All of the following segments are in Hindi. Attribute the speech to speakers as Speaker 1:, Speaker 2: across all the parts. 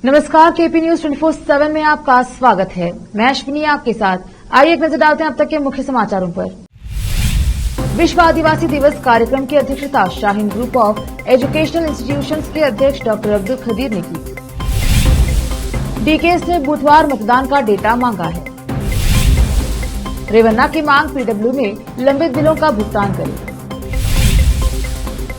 Speaker 1: नमस्कार, केपी न्यूज 24/7 में आपका स्वागत है। मैं अश्विनी आपके साथ। आइए एक नजर डालते हैं अब तक के मुख्य समाचारों पर। विश्व आदिवासी दिवस कार्यक्रम की अध्यक्षता Shaheen group of educational institutions के अध्यक्ष डॉक्टर अब्दुल खदीर ने की। डीकेएस ने बुधवार मतदान का डेटा मांगा है। रेवन्ना की मांग पीडब्ल्यू में लंबित बिलों का भुगतान करें।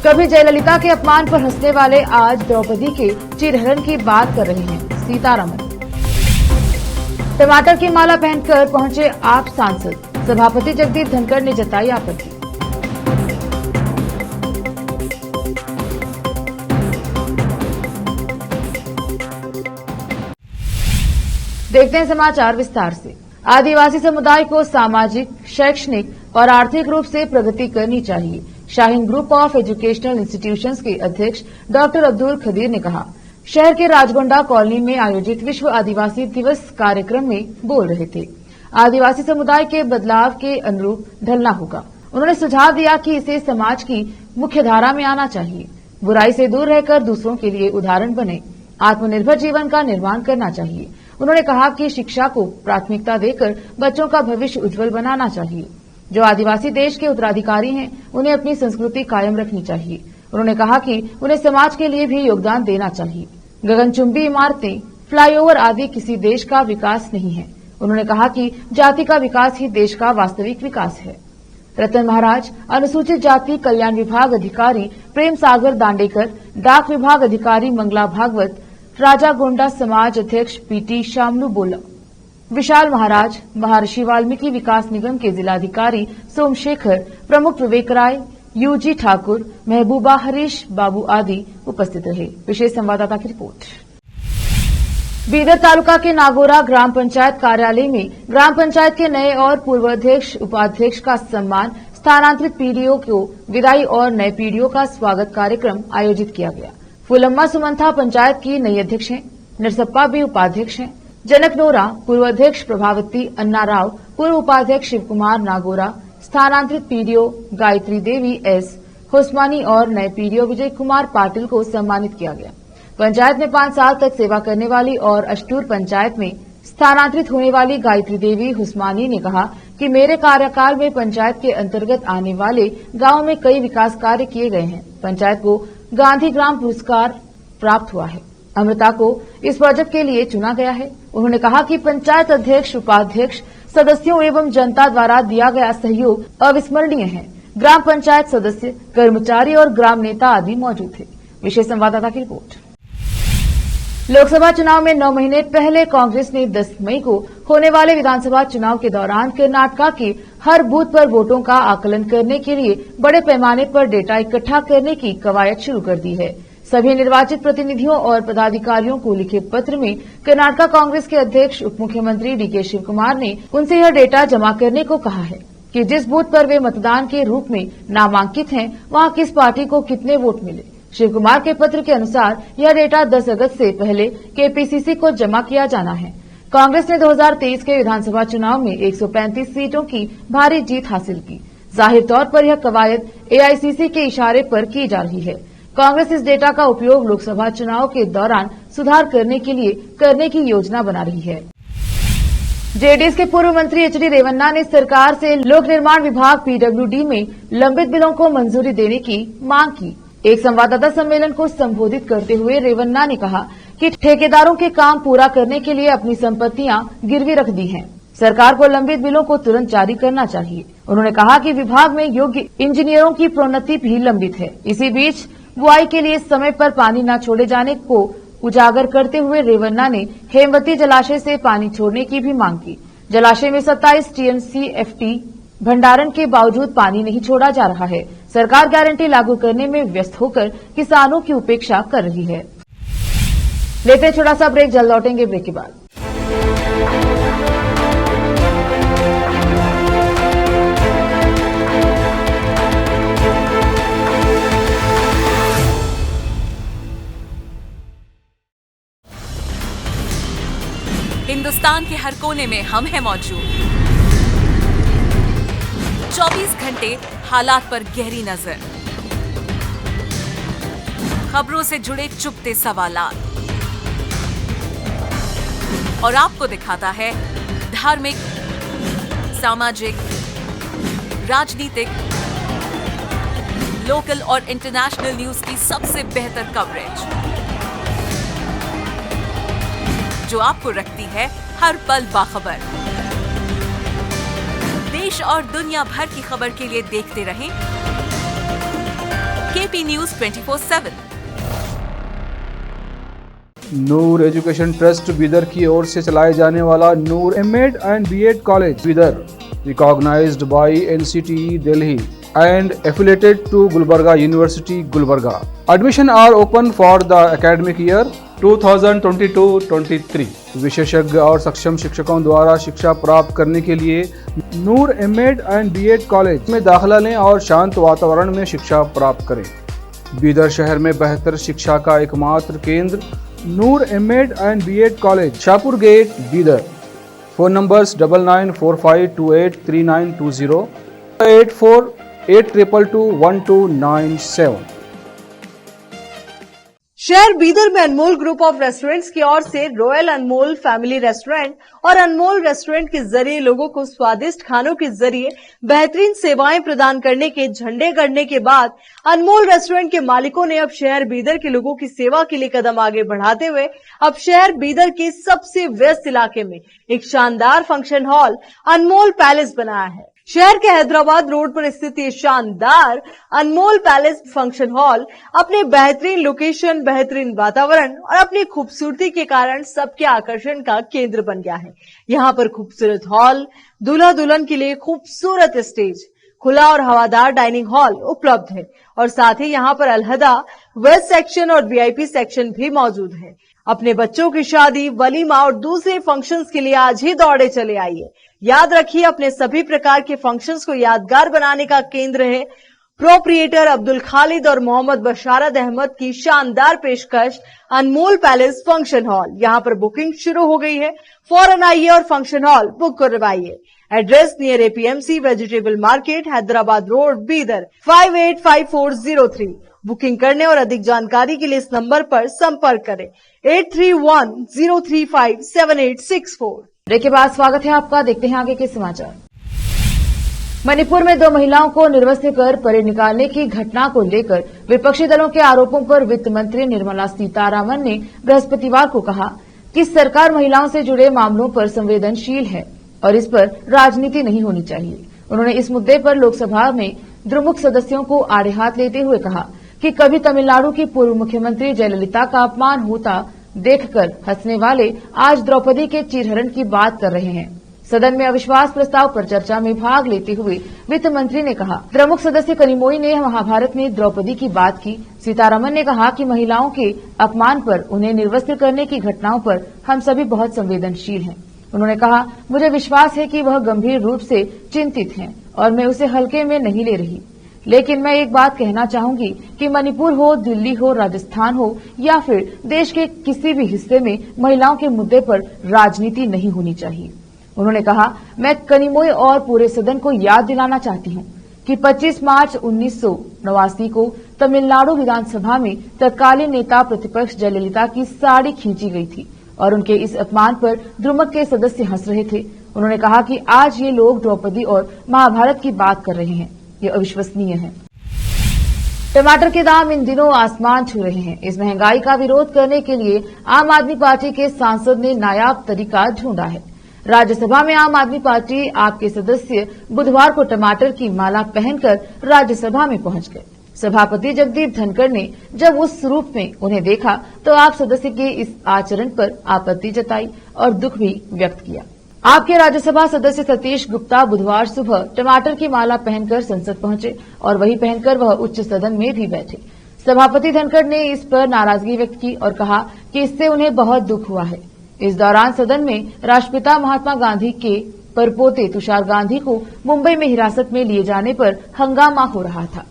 Speaker 1: कभी जयललिता के अपमान पर हंसने वाले आज द्रौपदी के चिरहरण की बात कर रहे हैं सीतारमण। टमाटर की माला पहनकर पहुंचे आप सांसद, सभापति जगदीप धनखड़ ने जताई आपत्ति। देखते हैं समाचार विस्तार से। आदिवासी समुदाय को सामाजिक, शैक्षणिक और आर्थिक रूप से प्रगति करनी चाहिए, Shaheen group of educational institutions के अध्यक्ष डॉक्टर अब्दुल खदीर ने कहा। शहर के राजगोंडा कॉलोनी में आयोजित विश्व आदिवासी दिवस कार्यक्रम में बोल रहे थे। आदिवासी समुदाय के बदलाव के अनुरूप ढलना होगा। उन्होंने सुझाव दिया कि इसे समाज की मुख्य धारा में आना चाहिए, बुराई से दूर रहकर दूसरों के लिए उदाहरण बने, आत्मनिर्भर जीवन का निर्माण करना चाहिए। उन्होंने कहा कि शिक्षा को प्राथमिकता देकर बच्चों का भविष्य उज्जवल बनाना चाहिए। जो आदिवासी देश के उत्तराधिकारी हैं, उन्हें अपनी संस्कृति कायम रखनी चाहिए। उन्होंने कहा कि उन्हें समाज के लिए भी योगदान देना चाहिए। गगनचुंबी इमारतें, फ्लाईओवर आदि किसी देश का विकास नहीं है। उन्होंने कहा कि जाति का विकास ही देश का वास्तविक विकास है। रतन महाराज, अनुसूचित जाति कल्याण विभाग अधिकारी प्रेम सागर दांडेकर, डाक विभाग अधिकारी मंगला भागवत, राजा गोंडा समाज अध्यक्ष पीटी शामलू बोला। विशाल महाराज, महर्षि वाल्मीकि विकास निगम के जिलाधिकारी सोमशेखर, प्रमुख विवेक राय, यूजी ठाकुर, महबूबा, हरीश बाबू आदि उपस्थित रहे। विशेष संवाददाता की रिपोर्ट। बीदर तालुका के नागोरा ग्राम पंचायत कार्यालय में ग्राम पंचायत के नए और पूर्व अध्यक्ष उपाध्यक्ष का सम्मान, स्थानांतरित पीडीओ को विदाई और नए पीडीओ का स्वागत कार्यक्रम आयोजित किया गया। फुलम्मा सुमंथा पंचायत की नई अध्यक्ष हैं। नरसप्पा भी उपाध्यक्ष हैं। जनक नोरा पूर्व अध्यक्ष, प्रभावती अन्ना राव पूर्व उपाध्यक्ष, शिव कुमार नागोरा स्थानांतरित पीडीओ, गायत्री देवी एस होस्मानी और नए पीडीओ विजय कुमार पाटिल को सम्मानित किया गया। पंचायत में 5 साल तक सेवा करने वाली और अष्टूर पंचायत में स्थानांतरित होने वाली गायत्री देवी हुस्मानी ने कहा कि मेरे कार्यकाल में पंचायत के अंतर्गत आने वाले गांवों में कई विकास कार्य किए गए हैं। पंचायत को गांधी ग्राम पुरस्कार प्राप्त हुआ है। अमृता को इस प्रोजेक्ट के लिए चुना गया है। उन्होंने कहा कि पंचायत अध्यक्ष, उपाध्यक्ष, सदस्यों एवं जनता द्वारा दिया गया सहयोग अविस्मरणीय है। ग्राम पंचायत सदस्य, कर्मचारी और ग्राम नेता आदि मौजूद थे। विशेष संवाददाता की रिपोर्ट। लोकसभा चुनाव में 9 महीने पहले कांग्रेस ने 10 मई को होने वाले विधानसभा चुनाव के दौरान कर्नाटक के हर बूथ पर वोटों का आकलन करने के लिए बड़े पैमाने पर डेटा इकट्ठा करने की कवायद शुरू कर दी है। सभी निर्वाचित प्रतिनिधियों और पदाधिकारियों को लिखे पत्र में कर्नाटक कांग्रेस के अध्यक्ष उप मुख्यमंत्री डीके शिव कुमार ने उनसे यह डेटा जमा करने को कहा है कि जिस बूथ पर वे मतदान के रूप में नामांकित हैं, वहां किस पार्टी को कितने वोट मिले। शिव कुमार के पत्र के अनुसार यह डेटा 10 अगस्त से पहले केपीसीसी को जमा किया जाना है। कांग्रेस ने 2023 के विधानसभा चुनाव में 135 सीटों की भारी जीत हासिल की। जाहिर तौर पर यह कवायद एआईसीसी के इशारे पर की जा रही है। कांग्रेस इस डेटा का उपयोग लोकसभा चुनाव के दौरान सुधार करने के लिए करने की योजना बना रही है। जेडीएस के पूर्व मंत्री एचडी रेवन्ना ने सरकार से लोक निर्माण विभाग पीडब्ल्यूडी में लंबित बिलों को मंजूरी देने की मांग की। एक संवाददाता सम्मेलन को संबोधित करते हुए रेवन्ना ने कहा कि ठेकेदारों के काम पूरा करने के लिए अपनी संपत्तियां गिरवी रख दी हैं। सरकार को लंबित बिलों को तुरंत जारी करना चाहिए। उन्होंने कहा कि विभाग में योग्य इंजीनियरों की प्रोन्नति भी लंबित है। इसी बीच बुआई के लिए समय पर पानी न छोड़े जाने को उजागर करते हुए रेवन्ना ने हेमवती जलाशय से पानी छोड़ने की भी मांग की। जलाशय में 27 टीएमसीएफटी भंडारण के बावजूद पानी नहीं छोड़ा जा रहा है। सरकार गारंटी लागू करने में व्यस्त होकर किसानों की उपेक्षा कर रही है। लेते छोटा सा ब्रेक, जल्द लौटेंगे ब्रेक के बाद।
Speaker 2: हिंदुस्तान के हर कोने में हम हैं मौजूद। 24 घंटे हालात पर गहरी नजर, खबरों से जुड़े चुपते सवालात, और आपको दिखाता है धार्मिक, सामाजिक, राजनीतिक, लोकल और इंटरनेशनल न्यूज की सबसे बेहतर कवरेज, जो आपको रखती है हर पल बाखबर। देश और दुनिया भर की खबर के लिए देखते रहें KP news 24/7।
Speaker 3: Noor education trust Bidar की ओर से चलाए जाने वाला Noor MEd and BEd college Bidar, recognised by NCTE Delhi and affiliated to Gulbarga University, Gulbarga. Admission are open for the academic year 2022-23. विशेषज्ञ और सक्षम शिक्षकों द्वारा शिक्षा प्राप्त करने के लिए नूर एमएड एंड बीएड कॉलेज में दाखिला लें और शांत वातावरण में शिक्षा प्राप्त करें। बीदर शहर में बेहतर शिक्षा का एकमात्र केंद्र Noor MEd and BEd college, Shahpur gate, Bidar. Phone numbers 9945283920, 8482221297।
Speaker 4: शहर बीदर में अनमोल ग्रुप ऑफ रेस्टोरेंट्स की ओर से रॉयल अनमोल फैमिली रेस्टोरेंट और अनमोल रेस्टोरेंट के जरिए लोगों को स्वादिष्ट खानों के जरिए बेहतरीन सेवाएं प्रदान करने के झंडे गड़ने के बाद अनमोल रेस्टोरेंट के मालिकों ने अब शहर बीदर के लोगों की सेवा के लिए कदम आगे बढ़ाते हुए अब शहर बीदर के सबसे व्यस्त इलाके में एक शानदार फंक्शन हॉल अनमोल पैलेस बनाया है। शहर के हैदराबाद रोड पर स्थित ये शानदार अनमोल पैलेस फंक्शन हॉल अपने बेहतरीन लोकेशन, बेहतरीन वातावरण और अपनी खूबसूरती के कारण सबके आकर्षण का केंद्र बन गया है। यहाँ पर खूबसूरत हॉल, दूल्हा दुल्हन के लिए खूबसूरत स्टेज, खुला और हवादार डाइनिंग हॉल उपलब्ध है और साथ ही यहाँ पर अलहदा वेस्ट सेक्शन और वीआईपी सेक्शन भी मौजूद है। अपने बच्चों की शादी, वलीमा और दूसरे फंक्शंस के लिए आज ही दौड़े चले आइए। याद रखिए, अपने सभी प्रकार के फंक्शंस को यादगार बनाने का केंद्र है प्रोप्रिएटर अब्दुल खालिद और मोहम्मद बशारत अहमद की शानदार पेशकश अनमोल पैलेस फंक्शन हॉल। यहाँ पर बुकिंग शुरू हो गई है, फौरन आइए और फंक्शन हॉल बुक करवाइए। Address near APMC vegetable market, Hyderabad road, Bidar 585403। Booking करने और अधिक जानकारी के लिए इस नंबर पर संपर्क करें 8310357864।
Speaker 1: ब्रेक के बाद स्वागत है आपका। देखते हैं आगे के समाचार। मणिपुर में 2 महिलाओं को निर्वस्त्र कर परेड निकालने की घटना को लेकर विपक्षी दलों के आरोपों पर वित्त मंत्री निर्मला सीतारामन ने बृहस्पतिवार को कहा कि सरकार महिलाओं से जुड़े मामलों पर संवेदनशील है और इस पर राजनीति नहीं होनी चाहिए। उन्होंने इस मुद्दे पर लोकसभा में द्विमुख सदस्यों को आड़े हाथ लेते हुए कहा कि कभी तमिलनाडु की पूर्व मुख्यमंत्री जयललिता का अपमान होता देखकर हंसने वाले आज द्रौपदी के चीरहरण की बात कर रहे हैं। सदन में अविश्वास प्रस्ताव पर चर्चा में भाग लेते हुए वित्त मंत्री ने कहा, प्रमुख सदस्य कनिमोई ने महाभारत में द्रौपदी की बात की। सीतारमन ने कहा कि महिलाओं के अपमान पर उन्हें निर्वस्त्र करने की घटनाओं पर हम सभी बहुत संवेदनशील हैं। उन्होंने कहा, मुझे विश्वास है कि वह गंभीर रूप से चिंतित हैं और मैं उसे हल्के में नहीं ले रही। लेकिन मैं एक बात कहना चाहूंगी कि मणिपुर हो, दिल्ली हो, राजस्थान हो या फिर देश के किसी भी हिस्से में महिलाओं के मुद्दे पर राजनीति नहीं होनी चाहिए। उन्होंने कहा, मैं कनिमोई और पूरे सदन को याद दिलाना चाहती हूं कि 25 मार्च 1989 को तमिलनाडु विधानसभा में तत्कालीन नेता प्रतिपक्ष जयललिता की साड़ी खींची गई थी और उनके इस अपमान पर द्विमुख के सदस्य हंस रहे थे। उन्होंने कहा कि आज ये लोग द्रौपदी और महाभारत की बात कर रहे हैं, ये अविश्वसनीय है। टमाटर के दाम इन दिनों आसमान छू रहे हैं। इस महंगाई का विरोध करने के लिए आम आदमी पार्टी के सांसद ने नायाब तरीका ढूंढा है। राज्यसभा में आम आदमी पार्टी आपके सदस्य बुधवार को टमाटर की माला पहनकर राज्यसभा में पहुंच गए। सभापति जगदीप धनखड़ ने जब उस रूप में उन्हें देखा तो आप सदस्य के इस आचरण पर आपत्ति जताई और दुख भी व्यक्त किया। आपके राज्यसभा सदस्य सतीश गुप्ता बुधवार सुबह टमाटर की माला पहनकर संसद पहुंचे और वही पहनकर वह उच्च सदन में भी बैठे। सभापति धनखड़ ने इस पर नाराजगी व्यक्त की और कहा कि इससे उन्हें बहुत दुख हुआ है। इस दौरान सदन में राष्ट्रपिता महात्मा गांधी के परपोते तुषार गांधी को मुंबई में हिरासत में लिए जाने पर हंगामा हो रहा था।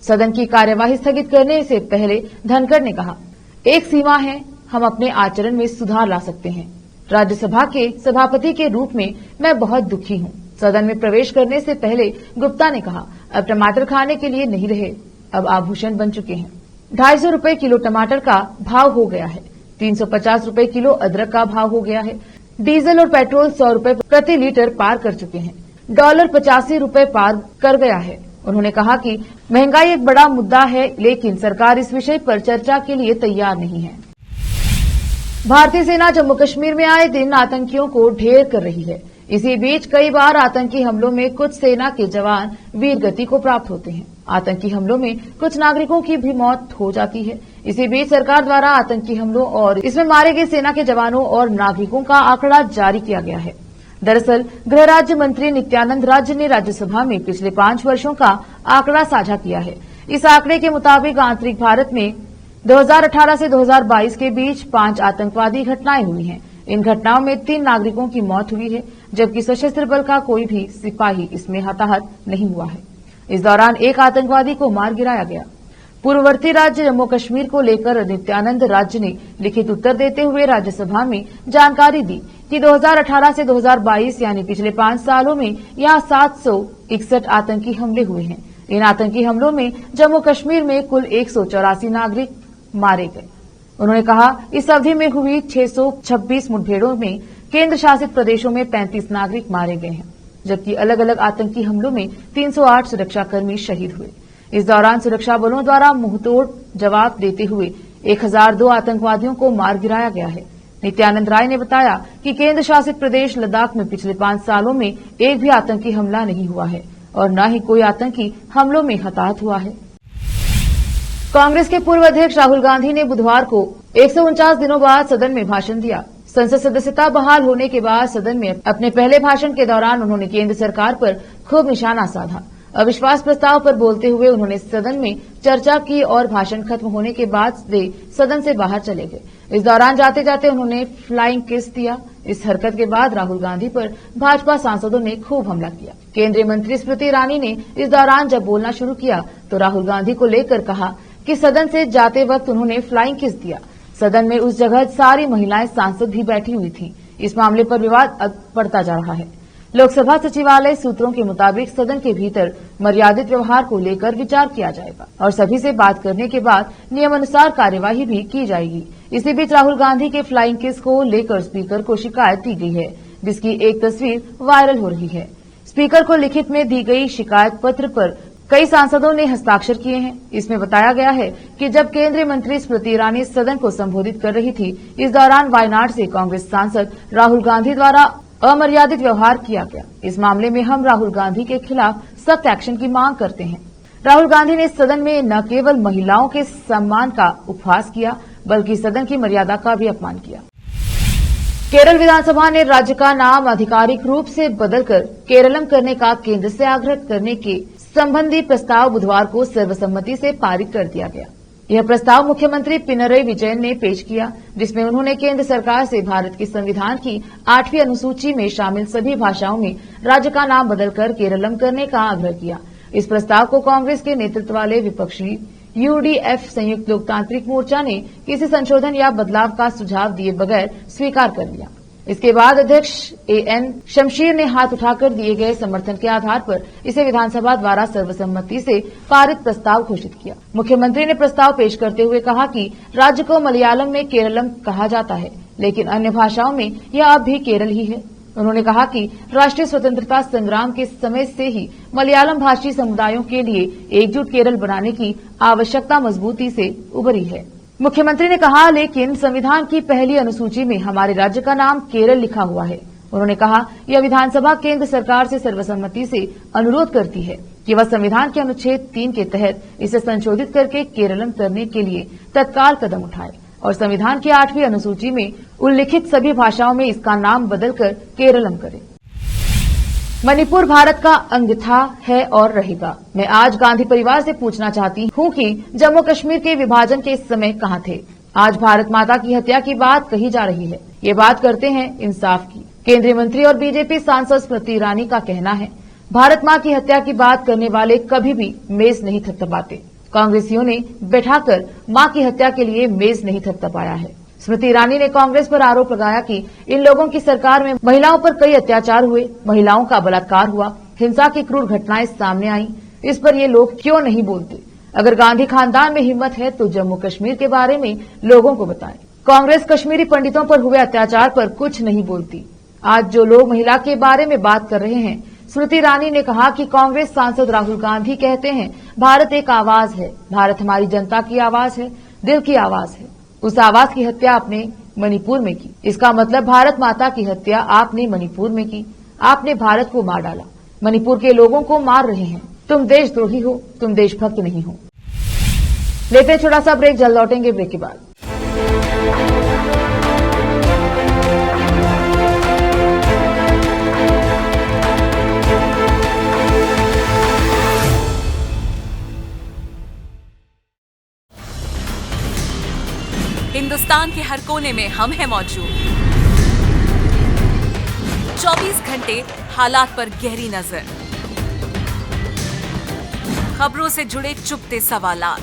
Speaker 1: सदन की कार्यवाही स्थगित करने से पहले धनखड़ ने कहा, एक सीमा है, हम अपने आचरण में सुधार ला सकते हैं। राज्यसभा के सभापति के रूप में मैं बहुत दुखी हूं। सदन में प्रवेश करने से पहले गुप्ता ने कहा, अब टमाटर खाने के लिए नहीं रहे, अब आभूषण बन चुके हैं। 250 रुपए किलो टमाटर का भाव हो गया है। 350 रुपए किलो अदरक का भाव हो गया है। डीजल और पेट्रोल 100 रुपए प्रति लीटर पार कर चुके हैं। डॉलर 85 रुपए पार कर गया है। उन्होंने कहा कि महंगाई एक बड़ा मुद्दा है, लेकिन सरकार इस विषय पर चर्चा के लिए तैयार नहीं है। भारतीय सेना जम्मू कश्मीर में आए दिन आतंकियों को ढेर कर रही है। इसी बीच कई बार आतंकी हमलों में कुछ सेना के जवान वीर गति को प्राप्त होते हैं। आतंकी हमलों में कुछ नागरिकों की भी मौत हो जाती है। इसी बीच सरकार द्वारा आतंकी हमलों और इसमें मारे गए सेना के जवानों और नागरिकों का आंकड़ा जारी किया गया है। दरअसल गृह राज्य मंत्री नित्यानंद राय ने राज्यसभा में पिछले 5 वर्षों का आंकड़ा साझा किया है। इस आंकड़े के मुताबिक आंतरिक भारत में 2018 से 2022 के बीच 5 आतंकवादी घटनाएं हुई हैं। इन घटनाओं में 3 नागरिकों की मौत हुई है, जबकि सशस्त्र बल का कोई भी सिपाही इसमें हताहत नहीं हुआ है। इस दौरान एक आतंकवादी को मार गिराया गया। पूर्ववर्ती राज्य जम्मू कश्मीर को लेकर नित्यानंद राय ने लिखित उत्तर देते हुए राज्यसभा में जानकारी दी कि 2018 से 2022 यानी पिछले 5 सालों में यहां 761 आतंकी हमले हुए हैं। इन आतंकी हमलों में जम्मू कश्मीर में कुल 184 नागरिक मारे गए। उन्होंने कहा, इस अवधि में हुई 626 मुठभेड़ों में केंद्र शासित प्रदेशों में 35 नागरिक मारे गए हैं, जबकि अलग अलग आतंकी हमलों में 308 सुरक्षाकर्मी शहीद हुए। इस दौरान सुरक्षा बलों द्वारा मुंहतोड़ जवाब देते हुए 1002 आतंकवादियों को मार गिराया गया है। नित्यानंद राय ने बताया कि केंद्र शासित प्रदेश लद्दाख में पिछले 5 सालों में एक भी आतंकी हमला नहीं हुआ है और न ही कोई आतंकी हमलों में हताहत हुआ है। कांग्रेस के पूर्व अध्यक्ष राहुल गांधी ने बुधवार को 149 दिनों बाद सदन में भाषण दिया। संसद सदस्यता बहाल होने के बाद सदन में अपने पहले भाषण के दौरान उन्होंने केंद्र सरकार पर खूब निशाना साधा। अविश्वास प्रस्ताव पर बोलते हुए उन्होंने सदन में चर्चा की और भाषण खत्म होने के बाद वे सदन से बाहर चले गए। इस दौरान जाते जाते उन्होंने फ्लाइंग किस दिया। इस हरकत के बाद राहुल गांधी पर भाजपा सांसदों ने खूब हमला किया। केंद्रीय मंत्री स्मृति ईरानी ने इस दौरान जब बोलना शुरू किया तो राहुल गांधी को लेकर कहा कि सदन से जाते वक्त उन्होंने फ्लाइंग किस दिया। सदन में उस जगह सारी महिलाएं सांसद भी बैठी हुई थीं। इस मामले पर विवाद बढ़ता जा रहा है। लोकसभा सचिवालय सूत्रों के मुताबिक सदन के भीतर मर्यादित व्यवहार को लेकर विचार किया जाएगा और सभी से बात करने के बाद नियमानुसार कार्यवाही भी की जाएगी। इसी बीच राहुल गांधी के फ्लाइंग किस को लेकर स्पीकर को शिकायत दी गई है, जिसकी एक तस्वीर वायरल हो रही है। स्पीकर को लिखित में दी गई शिकायत पत्र पर कई सांसदों ने हस्ताक्षर किए हैं। इसमें बताया गया है कि जब केंद्रीय मंत्री स्मृति ईरानी सदन को संबोधित कर रही थी, इस दौरान वायनाड से कांग्रेस सांसद राहुल गांधी द्वारा अमर्यादित व्यवहार किया गया। इस मामले में हम राहुल गांधी के खिलाफ सख्त एक्शन की मांग करते हैं। राहुल गांधी ने सदन में न केवल महिलाओं के सम्मान का उपहास किया, बल्कि सदन की मर्यादा का भी अपमान किया। केरल विधानसभा ने राज्य का नाम आधिकारिक रूप से बदलकर केरलम करने का केंद्र से आग्रह करने के संबंधी प्रस्ताव बुधवार को सर्वसम्मति से पारित कर दिया गया। यह प्रस्ताव मुख्यमंत्री पिनरई विजयन ने पेश किया, जिसमें उन्होंने केंद्र सरकार से भारत के संविधान की 8वीं अनुसूची में शामिल सभी भाषाओं में राज्य का नाम बदलकर केरलम करने का आग्रह किया। इस प्रस्ताव को कांग्रेस के नेतृत्व वाले विपक्षी यूडीएफ संयुक्त लोकतांत्रिक मोर्चा ने किसी संशोधन या बदलाव का सुझाव दिए बगैर स्वीकार कर लिया। इसके बाद अध्यक्ष एएन शमशीर ने हाथ उठाकर दिए गए समर्थन के आधार पर इसे विधानसभा द्वारा सर्वसम्मति से पारित प्रस्ताव घोषित किया। मुख्यमंत्री ने प्रस्ताव पेश करते हुए कहा कि राज्य को मलयालम में केरलम कहा जाता है, लेकिन अन्य भाषाओं में यह अब भी केरल ही है। उन्होंने कहा कि राष्ट्रीय स्वतंत्रता संग्राम के समय से ही मलयालम भाषी समुदायों के लिए एकजुट केरल बनाने की आवश्यकता मजबूती से उभरी है। मुख्यमंत्री ने कहा, लेकिन संविधान की पहली अनुसूची में हमारे राज्य का नाम केरल लिखा हुआ है। उन्होंने कहा, यह विधानसभा केंद्र सरकार से सर्वसम्मति से अनुरोध करती है कि वह संविधान के अनुच्छेद 3 के तहत इसे संशोधित करके केरलम करने के लिए तत्काल कदम उठाए और संविधान की 8वीं अनुसूची में उल्लिखित सभी भाषाओं में इसका नाम बदलकर केरलम करे। मणिपुर भारत का अंग था, है और रहेगा। मैं आज गांधी परिवार से पूछना चाहती हूं कि जम्मू कश्मीर के विभाजन के समय कहां थे। आज भारत माता की हत्या की बात कही जा रही है। ये बात करते हैं इंसाफ की। केंद्रीय मंत्री और बीजेपी सांसद स्मृति ईरानी का कहना है, भारत मां की हत्या की बात करने वाले कभी भी मेज नहीं थपथपाते। कांग्रेसियों ने बैठाकर मां की हत्या के लिए मेज नहीं थपथपाया है। स्मृति ईरानी ने कांग्रेस पर आरोप लगाया कि इन लोगों की सरकार में महिलाओं पर कई अत्याचार हुए, महिलाओं का बलात्कार हुआ, हिंसा की क्रूर घटनाएं सामने आई। इस पर ये लोग क्यों नहीं बोलते? अगर गांधी खानदान में हिम्मत है तो जम्मू कश्मीर के बारे में लोगों को बताएं। कांग्रेस कश्मीरी पंडितों पर हुए अत्याचार पर कुछ नहीं बोलती। आज जो लोग महिला के बारे में बात कर रहे हैं, स्मृति ईरानी ने कहा कि कांग्रेस सांसद राहुल गांधी कहते हैं भारत एक आवाज है, भारत हमारी जनता की आवाज है, दिल की आवाज है। उस आवाज की हत्या आपने मणिपुर में की। इसका मतलब भारत माता की हत्या आपने मणिपुर में की। आपने भारत को मार डाला, मणिपुर के लोगों को मार रहे हैं। तुम देशद्रोही हो, तुम देशभक्त नहीं हो। लेते हैं छोटा सा ब्रेक, जल्द लौटेंगे ब्रेक के बाद।
Speaker 2: हिंदुस्तान के हर कोने में हम हैं मौजूद। 24 घंटे हालात पर गहरी नजर, खबरों से जुड़े चुपते सवालात,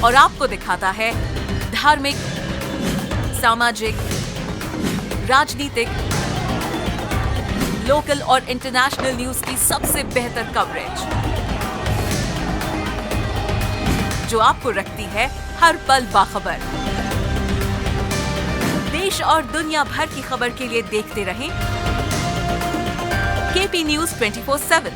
Speaker 2: और आपको दिखाता है धार्मिक, सामाजिक, राजनीतिक, लोकल और इंटरनेशनल न्यूज की सबसे बेहतर कवरेज, जो आपको रखती है हर पल बाखबर। देश और दुनिया भर की खबर के लिए देखते रहें KP news 24/7।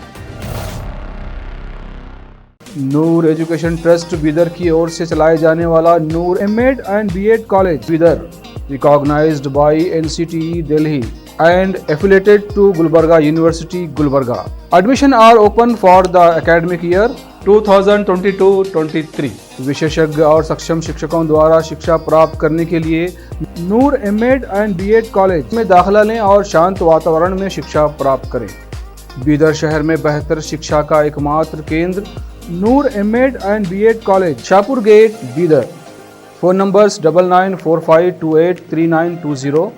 Speaker 3: Noor education trust Bidar की ओर से चलाए जाने वाला Noor MEd and BEd college Bidar, recognised by NCTE Delhi and affiliated to Gulbarga University, Gulbarga. Admission are open for the academic year 2022-23. विशेषज्ञ और सक्षम शिक्षकों द्वारा शिक्षा प्राप्त करने के लिए नूर एमएड एंड बीएड कॉलेज में दाखिला लें और शांत वातावरण में शिक्षा प्राप्त करें। बीदर शहर में बेहतर शिक्षा का एकमात्र केंद्र Noor MEd and BEd college, Shahpur gate, Bidar. Phone numbers 9945283920,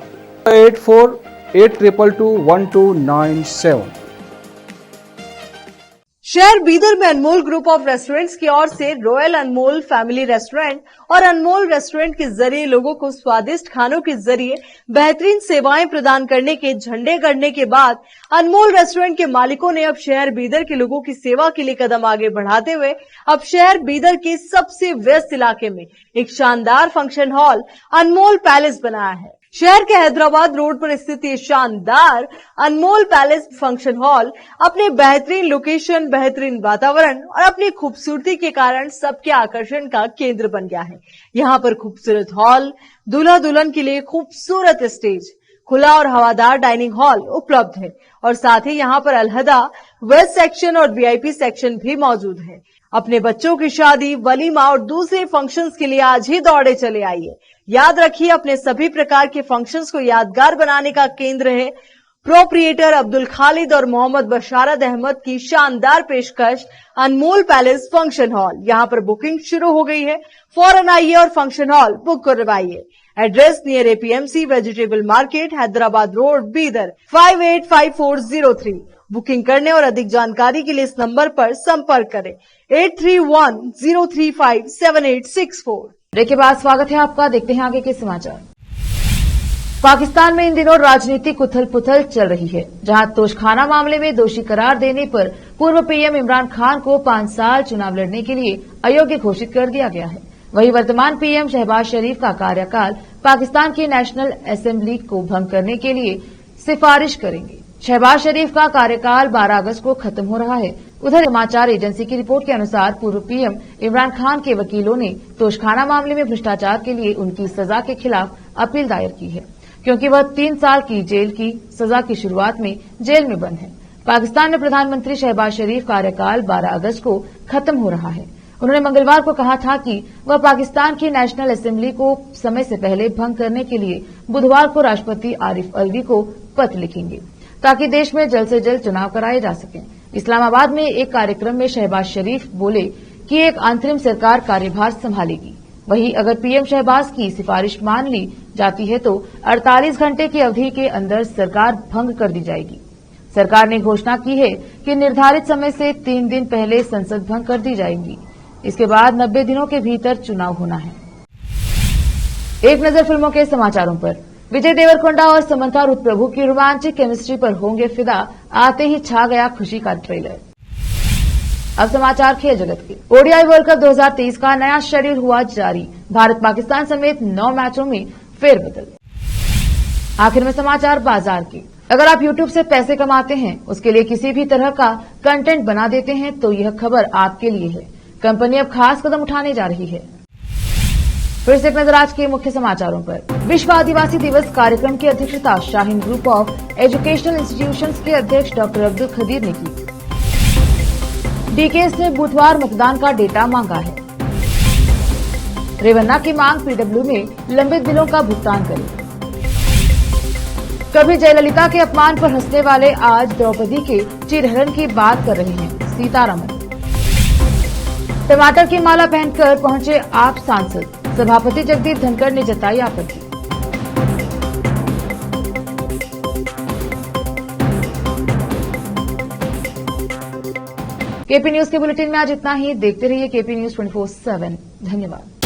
Speaker 3: 8482221297।
Speaker 4: शहर बीदर में अनमोल ग्रुप ऑफ रेस्टोरेंट्स की ओर से रॉयल अनमोल फैमिली रेस्टोरेंट और अनमोल रेस्टोरेंट के जरिए लोगों को स्वादिष्ट खानों के जरिए बेहतरीन सेवाएं प्रदान करने के झंडे गड़ने के बाद अनमोल रेस्टोरेंट के मालिकों ने अब शहर बीदर के लोगों की सेवा के लिए कदम आगे बढ़ाते हुए अब शहर बीदर के सबसे व्यस्त इलाके में एक शानदार फंक्शन हॉल अनमोल पैलेस बनाया है। शहर के हैदराबाद रोड पर स्थित ये शानदार अनमोल पैलेस फंक्शन हॉल अपने बेहतरीन लोकेशन, बेहतरीन वातावरण और अपनी खूबसूरती के कारण सबके आकर्षण का केंद्र बन गया है। यहाँ पर खूबसूरत हॉल, दूल्हा दुल्हन के लिए खूबसूरत स्टेज, खुला और हवादार डाइनिंग हॉल उपलब्ध है और साथ ही यहाँ पर अलहदा वेस्ट सेक्शन और वीआईपी सेक्शन भी मौजूद है। अपने बच्चों की शादी, वलीमा और दूसरे फंक्शंस के लिए आज ही दौड़े चले आइए। याद रखिए, अपने सभी प्रकार के फंक्शंस को यादगार बनाने का केंद्र है प्रोप्रिएटर अब्दुल खालिद और मोहम्मद बशारत अहमद की शानदार पेशकश अनमोल पैलेस फंक्शन हॉल। यहाँ पर बुकिंग शुरू हो गई है, फौरन आइए और फंक्शन हॉल बुक करवाइए। Address near APMC vegetable market, Hyderabad road, Bidar 585403। Booking करने और अधिक जानकारी के लिए इस नंबर पर संपर्क करें 8310357864।
Speaker 1: ब्रेक के बाद स्वागत है आपका। देखते हैं आगे के समाचार। पाकिस्तान में इन दिनों राजनीतिक उथल पुथल चल रही है, जहां तोशखाना मामले में दोषी करार देने पर पूर्व पीएम इमरान खान को 5 साल चुनाव लड़ने के लिए अयोग्य घोषित कर दिया गया है। वहीं वर्तमान पीएम शहबाज शरीफ का कार्यकाल पाकिस्तान की नेशनल असेंबली को भंग करने के लिए सिफारिश करेंगे। शहबाज शरीफ का कार्यकाल 12 अगस्त को खत्म हो रहा है। उधर समाचार एजेंसी की रिपोर्ट के अनुसार पूर्व पीएम इमरान खान के वकीलों ने तोशखाना मामले में भ्रष्टाचार के लिए उनकी सजा के खिलाफ अपील दायर की है, क्योंकि वह 3 साल की जेल की सजा की शुरुआत में जेल में बंद है। पाकिस्तान में प्रधानमंत्री शहबाज शरीफ कार्यकाल 12 अगस्त को खत्म हो रहा है। उन्होंने मंगलवार को कहा था कि वह पाकिस्तान की नेशनल असेंबली को समय से पहले भंग करने के लिए बुधवार को राष्ट्रपति आरिफ अलवी को पत्र लिखेंगे, ताकि देश में जल्द से जल्द चुनाव कराए जा सकें। इस्लामाबाद में एक कार्यक्रम में शहबाज शरीफ बोले कि एक अंतरिम सरकार कार्यभार संभालेगी। वहीं अगर पीएम शहबाज की सिफारिश मान ली जाती है तो 48 घंटे की अवधि के अंदर सरकार भंग कर दी जाएगी। सरकार ने घोषणा की है कि निर्धारित समय से 3 दिन पहले संसद भंग कर दी जाएगी। इसके बाद 90 दिनों के भीतर चुनाव होना है। एक नजर फिल्मों के समाचारों पर। विजय देवरकोंडा और समंथा रुथ प्रभु की रोमांटिक केमिस्ट्री पर होंगे फिदा, आते ही छा गया खुशी का ट्रेलर। अब समाचार खेल जगत के। ओडीआई वर्ल्ड कप 2023 का नया शेड्यूल हुआ जारी। भारत पाकिस्तान समेत 9 मैचों में फेरबदल। आखिर में समाचार बाजार के। अगर आप YouTube से पैसे कमाते हैं, उसके लिए किसी भी तरह का कंटेंट बना देते हैं, तो यह खबर आपके लिए है। कंपनी अब खास कदम उठाने जा रही है। फिर से एक नजर आज के मुख्य समाचारों पर। विश्व आदिवासी दिवस कार्यक्रम की अध्यक्षता Shaheen group of educational institutions के अध्यक्ष डॉक्टर अब्दुल खदीर ने की। डीकेएस ने बुधवार मतदान का डेटा मांगा है। रेवन्ना की मांग पीडब्ल्यू में लंबित बिलों का भुगतान करे। कभी जयललिता के अपमान पर हंसने वाले आज द्रौपदी के चिरहरण की बात कर रहे हैं सीतारमण। टमाटर की माला पहनकर पहुंचे आप सांसद, सभापति जगदीप धनखड़ ने जताई आपत्ति। केपी न्यूज के बुलेटिन में आज इतना ही। देखते रहिए केपी न्यूज 24/7। धन्यवाद।